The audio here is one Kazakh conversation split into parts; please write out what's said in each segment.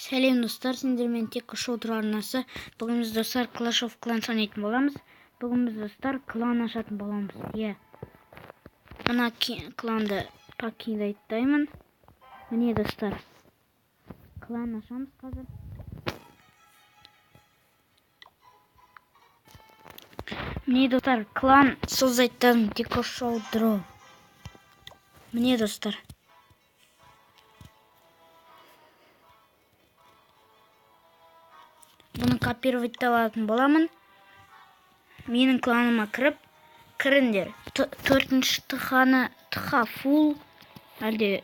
Сәлем достар, сендермен тек шоу арнасы. Бүгін біз достар Clash of Clans ойнайтын боламыз. Бүгін біз достар клан ашатын боламыз. Мына кланды покидайтаймын. Міне достар, клан ашамыз қазір. Міне достар, клан создайтын тек шоу дро. Міне достар. Бұны копировать алатын боламын. Менің кланыма кіріңдер. 4-ші тыха фул, әлде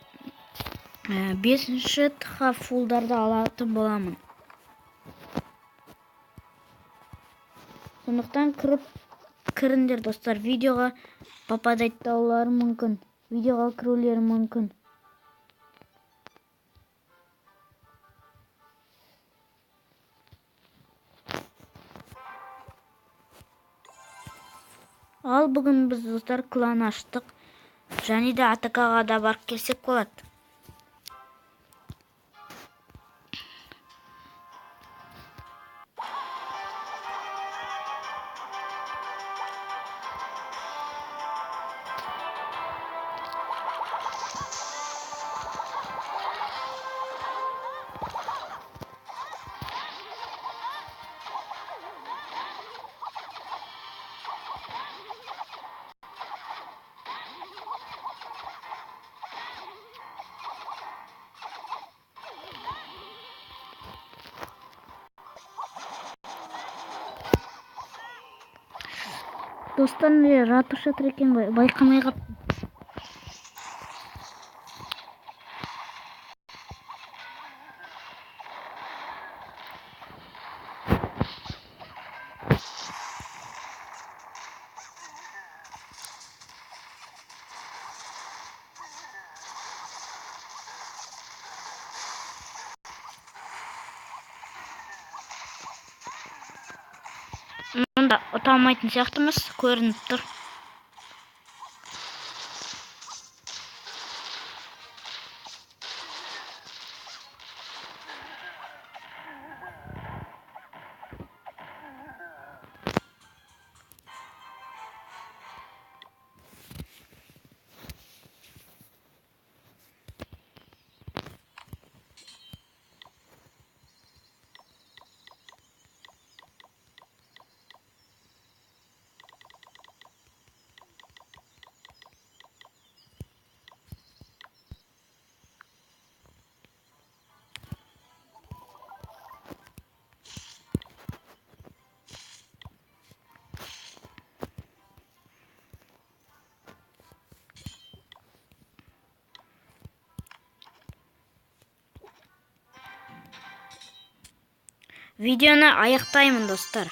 5-ші тыха фулдарды алатын боламын. Сондықтан кіріңдер достар. Видеоға попадаттаулары мүмкін. Видеоға кірулері мүмкін. Ал бүгін біз достар клан аштық. Және де атакаға да барып келсек болады. Достар, ратуша екен ғой, байқамай қаптым. Мұнда ұталмайтын сияқтымыз көрініп тұр. Видеоны аяқтаймын достар.